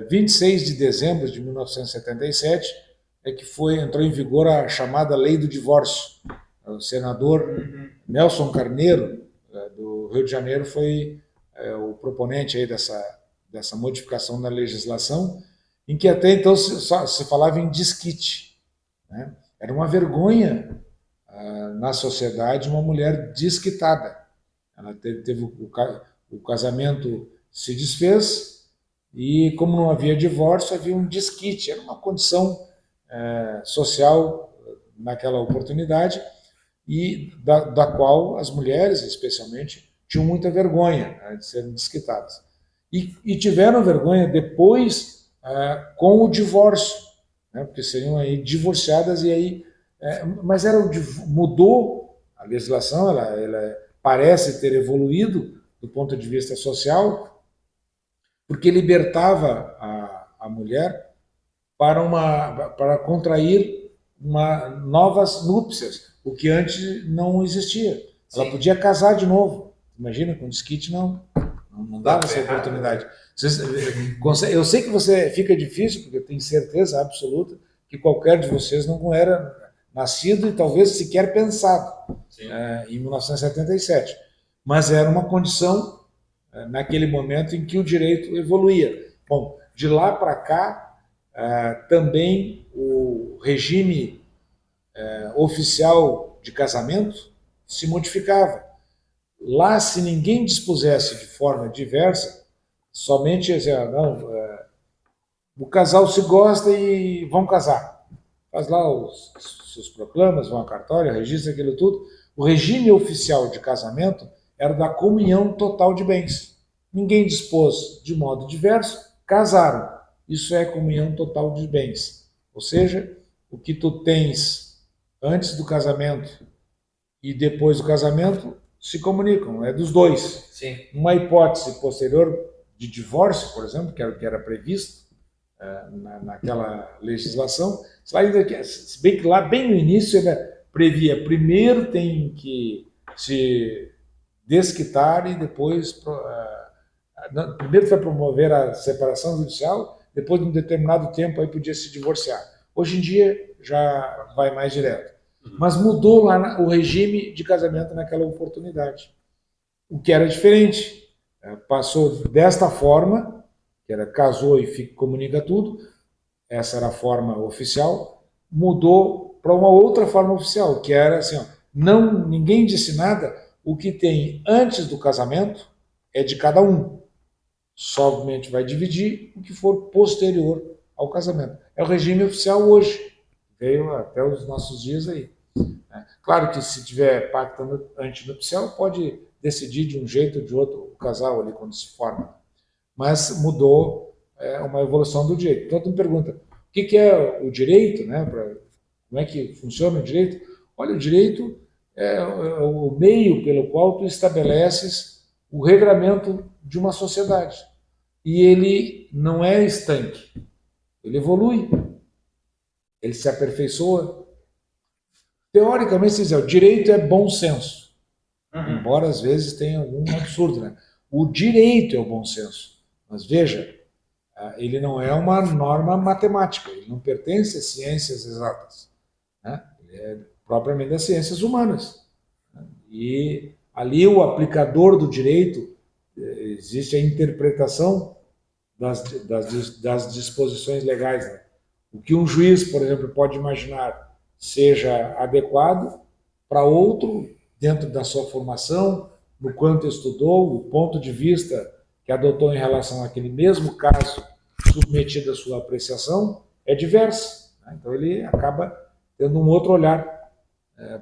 26 de dezembro de 1977, é que entrou em vigor a chamada Lei do Divórcio. O senador Nelson Carneiro, do Rio de Janeiro, foi o proponente aí dessa modificação na legislação, em que até então se falava em desquite. Né? Era uma vergonha na sociedade uma mulher desquitada. Ela teve o casamento se desfez e, como não havia divórcio, havia um desquite. Era uma condição social naquela oportunidade e da qual as mulheres, especialmente, tinham muita vergonha, né, de serem desquitadas. E tiveram vergonha depois com o divórcio. né? Porque seriam aí divorciadas e aí, mas mudou a legislação, ela parece ter evoluído do ponto de vista social, porque libertava a mulher para contrair novas núpcias, o que antes não existia. Ela Sim. podia casar de novo. Imagina, com desquite não dava essa ferrado, oportunidade. Eu sei que você fica difícil, porque eu tenho certeza absoluta que qualquer de vocês não era nascido e talvez sequer pensado em 1977. Mas era uma condição naquele momento em que o direito evoluía. Bom, de lá para cá, também o regime oficial de casamento se modificava. Lá, se ninguém dispusesse de forma diversa, somente o casal se gosta e vão casar. Faz lá os seus proclamas, vão a cartório, registra aquilo tudo. O regime oficial de casamento era da comunhão total de bens. Ninguém dispôs de modo diverso, casaram. Isso é comunhão total de bens. Ou seja, o que tu tens antes do casamento e depois do casamento se comunicam, é dos dois. Sim. Uma hipótese posterior de divórcio, por exemplo, que era o que era previsto naquela legislação, se bem que lá, bem no início, ele previa primeiro tem que se desquitar e depois primeiro foi promover a separação judicial, depois de um determinado tempo aí podia se divorciar. Hoje em dia já vai mais direto. Mas mudou lá o regime de casamento naquela oportunidade. O que era diferente. Passou desta forma, que era casou e comunica tudo, essa era a forma oficial, mudou para uma outra forma oficial, que era assim, ninguém disse nada, o que tem antes do casamento é de cada um. Somente vai dividir o que for posterior ao casamento. É o regime oficial hoje. Veio até os nossos dias aí. Claro que se tiver pacto antinupcial, pode decidir de um jeito ou de outro o casal ali quando se forma. Mas mudou uma evolução do direito. Então, tu me pergunta, o que é o direito, né? Como é que funciona o direito? Olha, o direito é o meio pelo qual tu estabeleces o regramento de uma sociedade. E ele não é estanque, ele evolui, ele se aperfeiçoa. Teoricamente, se dizer, o direito é bom senso, embora às vezes tenha algum absurdo, né? O direito é o bom senso, mas veja, ele não é uma norma matemática, ele não pertence às ciências exatas, né? Ele é propriamente das ciências humanas. E ali o aplicador do direito, existe a interpretação das disposições legais, né? O que um juiz, por exemplo, pode imaginar seja adequado para outro, dentro da sua formação, no quanto estudou, o ponto de vista que adotou em relação àquele mesmo caso submetido à sua apreciação é diverso. Né? Então ele acaba tendo um outro olhar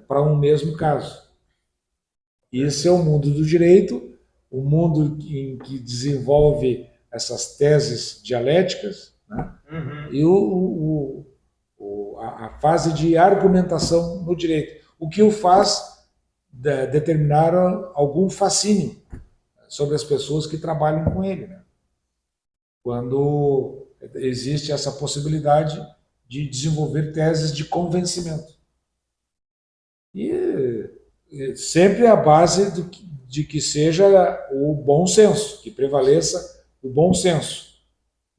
para um mesmo caso. Esse é o mundo do direito, o mundo em que desenvolve essas teses dialéticas, né? E a fase de argumentação no direito, o que o faz determinar algum fascínio sobre as pessoas que trabalham com ele, né? Quando existe essa possibilidade de desenvolver teses de convencimento. E sempre a base de que seja o bom senso, que prevaleça o bom senso.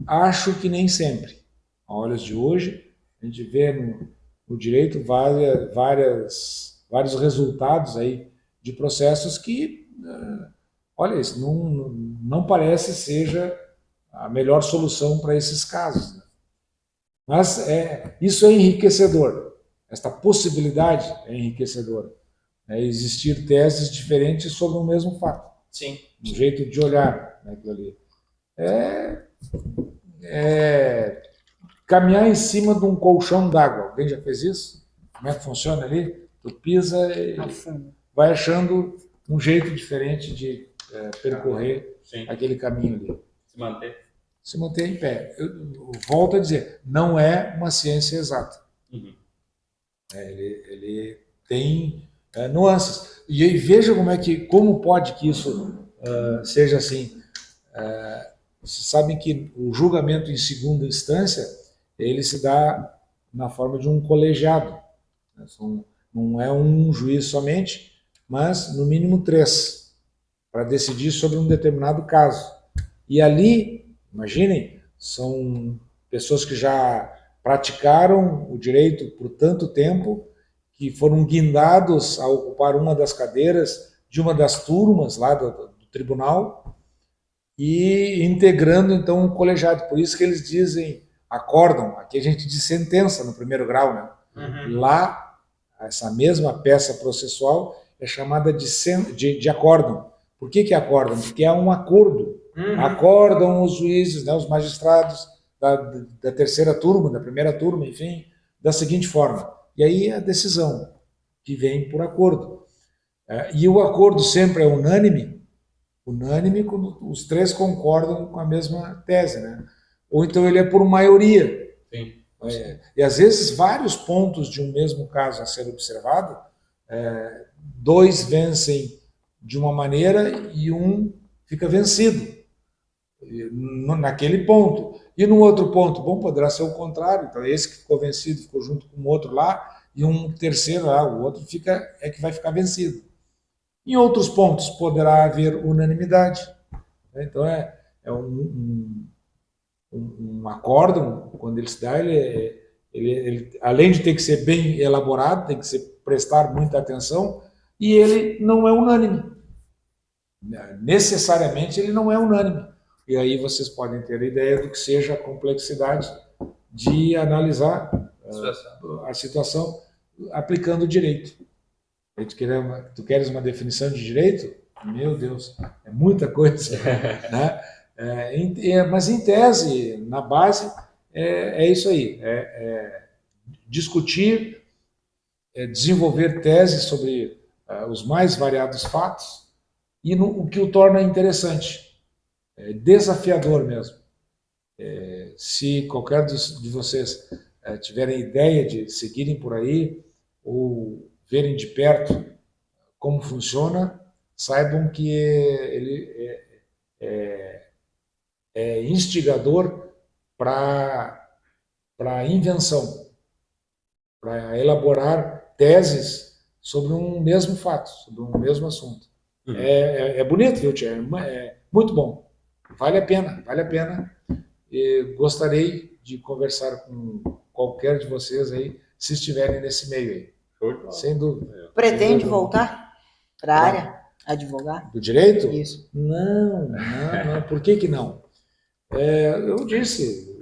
Acho que nem sempre. A olhos de hoje, a gente vê no direito vários resultados aí de processos que, olha, isso não parece seja a melhor solução para esses casos. Né? Mas isso é enriquecedor. Esta possibilidade é enriquecedora. Existir teses diferentes sobre o mesmo fato. Sim. Um jeito de olhar naquilo ali. Caminhar em cima de um colchão d'água. Alguém já fez isso? Como é que funciona ali? Tu pisa e vai achando um jeito diferente de percorrer aquele caminho ali. se manter em pé. Eu volto a dizer, não é uma ciência exata. Uhum. Ele tem nuances. E aí veja como pode que isso seja assim. Vocês sabem que o julgamento em segunda instância, ele se dá na forma de um colegiado. Não é um juiz somente, mas no mínimo 3, para decidir sobre um determinado caso. E ali, imaginem, são pessoas que já praticaram o direito por tanto tempo, que foram guindados a ocupar uma das cadeiras de uma das turmas lá do tribunal e integrando então um colegiado. Por isso que eles dizem acórdão, aqui a gente diz sentença no primeiro grau, né? Uhum. Lá, essa mesma peça processual é chamada de acórdão. Por que acórdão? Porque há um acordo. Uhum. Acordam os juízes, né, os magistrados da terceira turma, da primeira turma, enfim, da seguinte forma. E aí a decisão, que vem por acordo. E o acordo sempre é unânime quando os 3 concordam com a mesma tese, né? Ou então ele é por maioria. Sim. E às vezes vários pontos de um mesmo caso a ser observado, 2 vencem de uma maneira e um fica vencido naquele ponto. E no outro ponto, bom, poderá ser o contrário. Então esse que ficou vencido ficou junto com o outro lá e um terceiro lá, o outro que vai ficar vencido. Em outros pontos poderá haver unanimidade. Então um acórdão, quando ele se dá, ele, além de ter que ser bem elaborado, tem que prestar muita atenção, e ele não é unânime. Necessariamente ele não é unânime. E aí vocês podem ter a ideia do que seja a complexidade de analisar a situação aplicando o direito. Tu queres uma definição de direito? Meu Deus, é muita coisa. Né? Mas em tese, na base, é isso aí. Discutir, desenvolver teses sobre os mais variados fatos e o que o torna interessante, desafiador mesmo. Se qualquer de vocês tiverem ideia de seguirem por aí ou verem de perto como funciona, saibam que ele é instigador para a invenção, para elaborar teses sobre um mesmo fato, sobre um mesmo assunto. Uhum. É bonito, viu, tia? É muito bom. Vale a pena, vale a pena. E gostaria de conversar com qualquer de vocês aí, se estiverem nesse meio aí. Sem dúvida. Pretende voltar para a área, advogar? Do direito? Isso. Não. Por que não? Eu disse,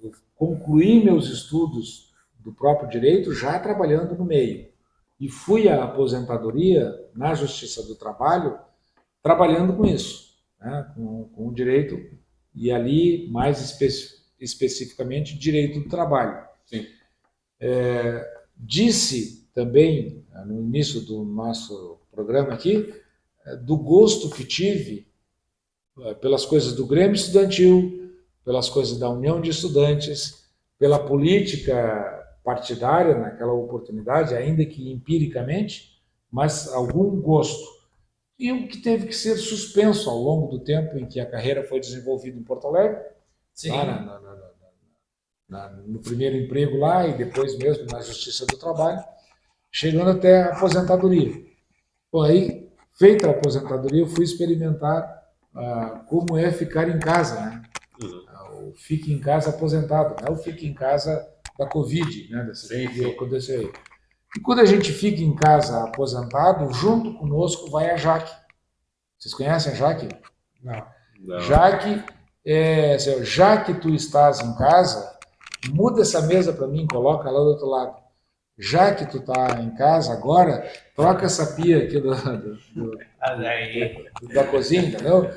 eu concluí meus estudos do próprio direito já trabalhando no meio. E fui à aposentadoria na Justiça do Trabalho trabalhando com isso, né, com o direito, e ali, mais especificamente, direito do trabalho. Sim. Disse também, no início do nosso programa aqui, do gosto que tive pelas coisas do Grêmio Estudantil, pelas coisas da União de Estudantes, pela política partidária naquela oportunidade, ainda que empiricamente, mas algum gosto. E o que teve que ser suspenso ao longo do tempo em que a carreira foi desenvolvida em Porto Alegre, lá no primeiro emprego lá e depois mesmo na Justiça do Trabalho, chegando até a aposentadoria. Bom, aí, feita a aposentadoria, eu fui experimentar como é ficar em casa, né? O fique em casa aposentado, não é o fique em casa da Covid, né? Que aconteceu aí. E quando a gente fica em casa aposentado, junto conosco vai a Jaque. Vocês conhecem a Jaque? Não. Jaque, já que tu estás em casa, muda essa mesa para mim, coloca lá do outro lado. Já que tu está em casa agora, troca essa pia aqui da cozinha, entendeu?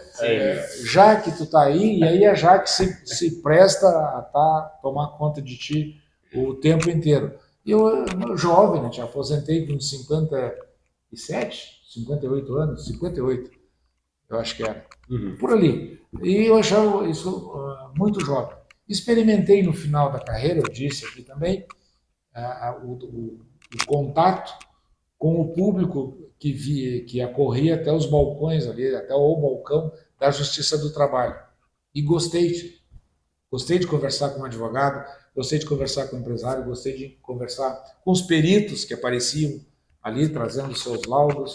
Já que tu está aí, e aí a Jaque se presta a tomar conta de ti o tempo inteiro. Eu jovem, né, te aposentei com 57, 58 anos, 58, eu acho que era, por ali. E eu achava isso muito jovem. Experimentei no final da carreira, eu disse aqui também, o contato com o público que acorria até os balcões ali, até o balcão da Justiça do Trabalho. E gostei de conversar com um advogado, gostei de conversar com um empresário, gostei de conversar com os peritos que apareciam ali trazendo seus laudos,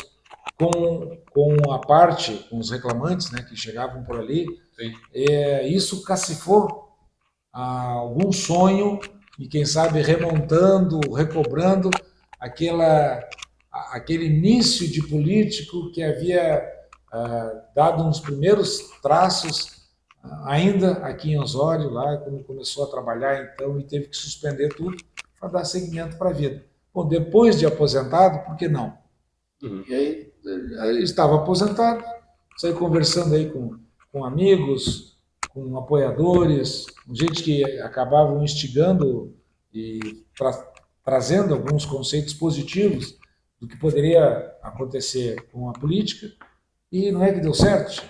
com a parte, com os reclamantes, né, que chegavam por ali. Sim. Isso cacifou algum sonho e, quem sabe, remontando, recobrando aquele início de político que havia dado uns primeiros traços ainda aqui em Osório, lá quando começou a trabalhar então e teve que suspender tudo para dar seguimento para a vida. Bom, depois de aposentado, por que não? Uhum. E aí estava aposentado, saí conversando aí com amigos, com apoiadores, com gente que acabavam instigando e trazendo alguns conceitos positivos do que poderia acontecer com a política, e não é que deu certo.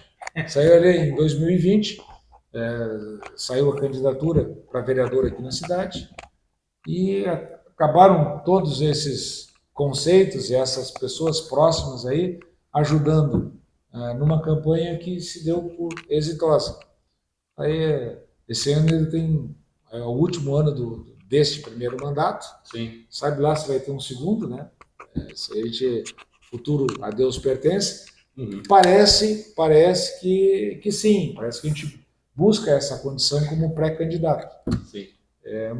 Saiu ali em 2020, saiu a candidatura para vereador aqui na cidade, e acabaram todos esses conceitos e essas pessoas próximas aí ajudando numa campanha que se deu por exitosa. Aí, esse ano ele tem o último ano deste primeiro mandato. Sim. Sabe lá se vai ter um segundo, né? Se a gente, futuro a Deus pertence. Uhum. Parece que sim, parece que a gente busca essa condição como pré-candidato. Sim.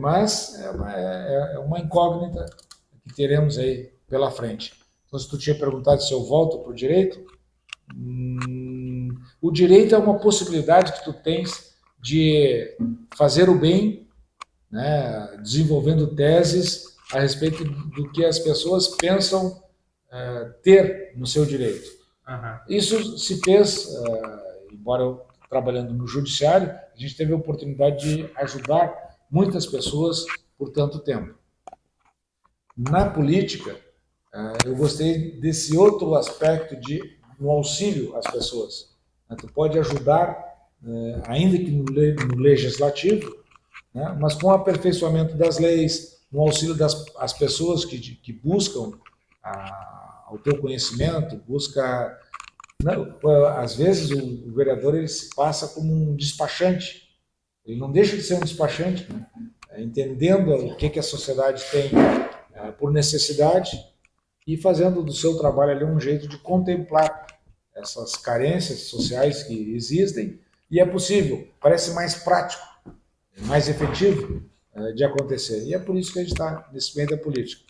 Mas é uma incógnita que teremos aí pela frente. Então, se tu tinha perguntado se eu volto para o direito, o direito é uma possibilidade que tu tens de fazer o bem, né, desenvolvendo teses a respeito do que as pessoas pensam ter no seu direito. Uhum. Isso se fez, embora eu trabalhando no judiciário, a gente teve a oportunidade de ajudar muitas pessoas por tanto tempo. Na política, eu gostei desse outro aspecto de um auxílio às pessoas. Tu pode ajudar, ainda que no legislativo, né, mas com o aperfeiçoamento das leis, um auxílio às pessoas que buscam o teu conhecimento, busca... Não, às vezes o vereador ele se passa como um despachante. Ele não deixa de ser um despachante, né? Entendendo o que a sociedade tem por necessidade e fazendo do seu trabalho ali um jeito de contemplar essas carências sociais que existem, e é possível, parece mais prático, mais efetivo de acontecer. E é por isso que a gente está nesse meio da política.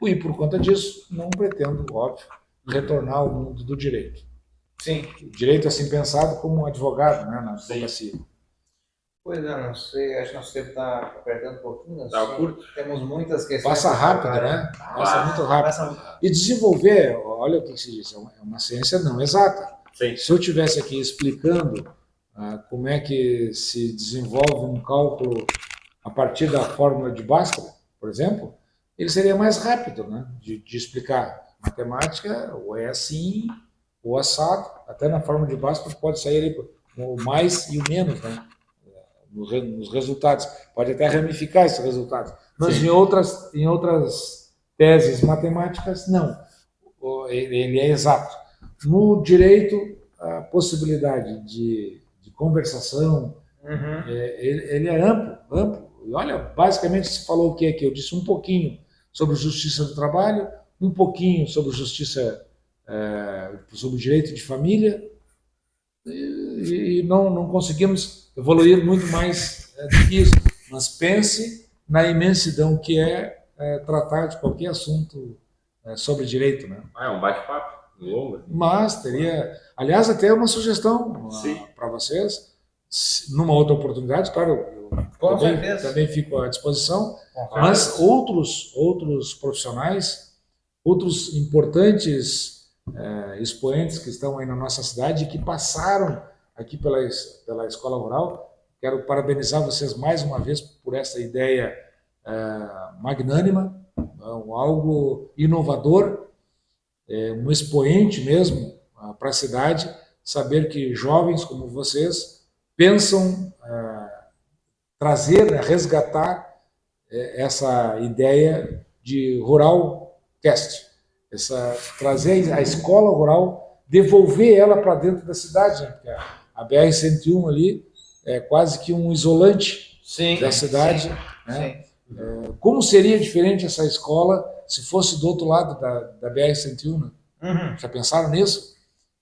E por conta disso, não pretendo, óbvio, retornar ao mundo do direito. Sim. O direito assim pensado como um advogado, né, na advocacia. Pois é, não sei, acho que nosso tempo está apertando um pouquinho. Tá curto. Temos muitas questões. Passa rápido, né? Passa muito rápido. E desenvolver, olha o que se diz, é uma ciência não exata. Sim. Se eu estivesse aqui explicando como é que se desenvolve um cálculo a partir da fórmula de Bhaskara, por exemplo, ele seria mais rápido, né, de explicar. Matemática, ou é assim, ou assado. Até na fórmula de Bhaskara pode sair ali o mais e o menos, né, nos resultados. Pode até ramificar esses resultados. Mas em outras teses matemáticas, não. Ele é exato. No direito, a possibilidade de conversação, ele é amplo. E olha, basicamente se falou o que aqui? Eu disse um pouquinho sobre justiça do trabalho, um pouquinho sobre justiça, sobre o direito de família, e não conseguimos evoluir muito mais do que isso. Mas pense na imensidão que é tratar de qualquer assunto sobre direito, né? É um bate-papo longo. Mas teria, aliás, até uma sugestão para vocês, numa outra oportunidade, claro, eu também fico à disposição, mas outros profissionais, outros importantes expoentes que estão aí na nossa cidade e que passaram aqui pela Escola Rural. Quero parabenizar vocês mais uma vez por essa ideia magnânima, algo inovador, um expoente mesmo para a cidade, saber que jovens como vocês pensam trazer, resgatar essa ideia de Rural Cast, trazer a escola rural, devolver ela para dentro da cidade, né? Porque a BR-101 ali é quase que um isolante da cidade, né? Como seria diferente essa escola se fosse do outro lado da BR-101? Né? Uhum. Já pensaram nisso?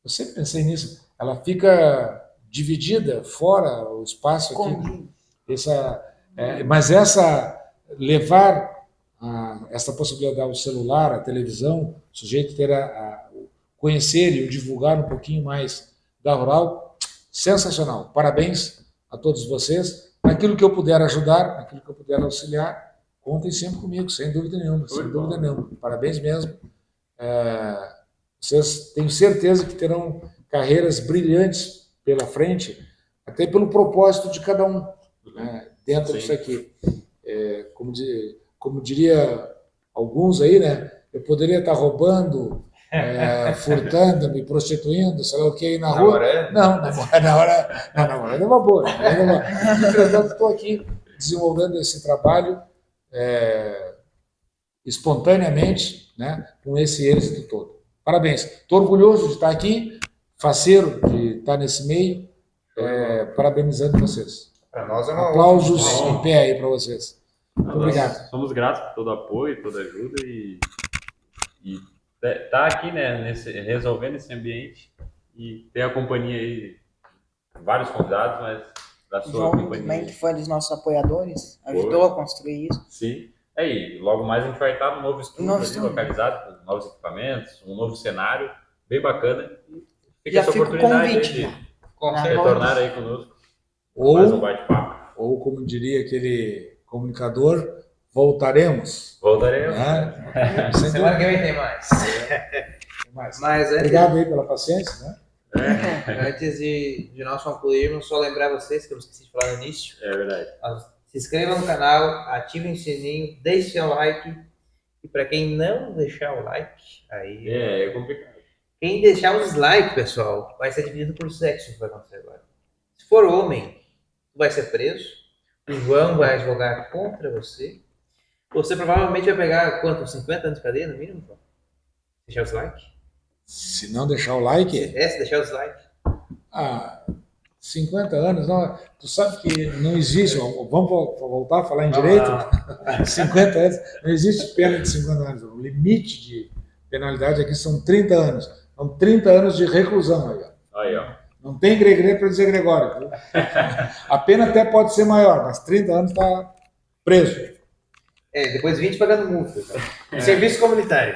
Eu sempre pensei nisso. Ela fica dividida, fora o espaço aqui. Mas levar essa possibilidade ao celular, à televisão, o sujeito ter conhecer e o divulgar um pouquinho mais da Rural, sensacional. Parabéns a todos vocês. Naquilo que eu puder ajudar, naquilo que eu puder auxiliar, contem sempre comigo, sem dúvida nenhuma. Sem dúvida nenhuma. Parabéns mesmo. Vocês tenho certeza que terão carreiras brilhantes pela frente, até pelo propósito de cada um, né, dentro disso aqui. Como diria alguns aí, né? Eu poderia estar roubando, furtando, me prostituindo, sei lá o que aí na rua. Não, namorando é uma boa. Entretanto, estou aqui desenvolvendo esse trabalho espontaneamente, né, com esse êxito todo. Parabéns. Estou orgulhoso de estar aqui, faceiro de estar nesse meio, parabenizando vocês. Para nós é uma Aplausos em pé aí para vocês. Muito obrigado. Somos gratos por todo o apoio, toda a ajuda e tá aqui, né, resolvendo esse ambiente e ter a companhia aí, vários convidados, mas da sua João companhia. também, que foi um dos nossos apoiadores, ajudou a construir isso. Sim. E logo mais a gente vai estar no novo estúdio ali, estúdio. localizado, com novos equipamentos, um novo cenário, bem bacana. Fica Já essa fica o oportunidade convite. de retornar aí conosco. Ou, Mais um bate-papo. ou como diria aquele comunicador, voltaremos. Voltaremos. Né? Semana que vem tem mais. Mas Obrigado aí pela paciência, né? Antes de nós concluirmos, só lembrar vocês, que eu esqueci de falar no início, É verdade. se inscrevam no canal, ativem o sininho, deixem seu like, e para quem não deixar o like, aí... É complicado. Quem deixar o dislike, pessoal, vai ser dividido por sexo, que vai acontecer agora. Se for homem, tu vai ser preso, o João vai advogar contra você, você provavelmente vai pegar, quanto, 50 anos de cadeia, no mínimo, João? Deixar o dislike? Se não deixar o like, Se deixar o dislike. 50 anos, não, tu sabe que não existe, vamos voltar a falar em direito? 50 anos, não existe pena de 50 anos, o limite de penalidade aqui são 30 anos, são 30 anos de reclusão aí, ó. Aí, ó. Não tem Gregre para dizer Gregório, viu? A pena até pode ser maior, mas 30 anos está preso. Depois 20 pagando multa. Serviço comunitário.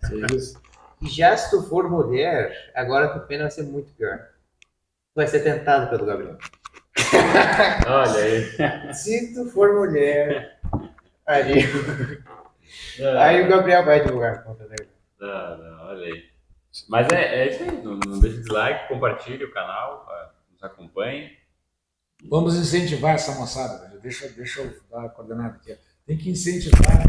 Serviço. E já se tu for mulher, agora a tua pena vai ser muito pior. Tu vai ser tentado pelo Gabriel. Olha aí. Se tu for mulher, aí o Gabriel vai divulgar contra dele. Não, olha aí. Mas é isso aí. Não deixe de dislike, compartilhe o canal, nos acompanhe. Vamos incentivar essa moçada, velho. Deixa eu dar a coordenada aqui. Tem que incentivar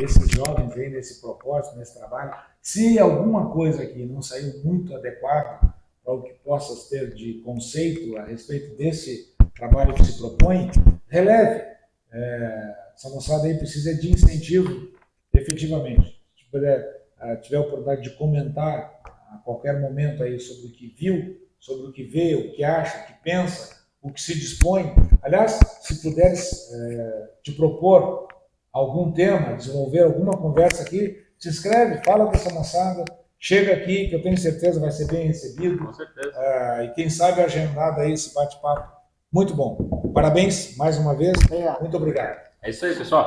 esses jovens aí nesse propósito, nesse trabalho. Se alguma coisa aqui não saiu muito adequada para o que possas ter de conceito a respeito desse trabalho que se propõe, releve. Essa moçada aí precisa de incentivo, efetivamente. Se tiver a oportunidade de comentar a qualquer momento aí sobre o que viu, sobre o que vê, o que acha, o que pensa, o que se dispõe. Aliás, se puderes te propor algum tema, desenvolver alguma conversa aqui, se inscreve, fala com essa moçada, chega aqui, que eu tenho certeza vai ser bem recebido. Com certeza. E quem sabe agendado aí esse bate-papo. Muito bom. Parabéns mais uma vez. Muito obrigado. É isso aí, pessoal.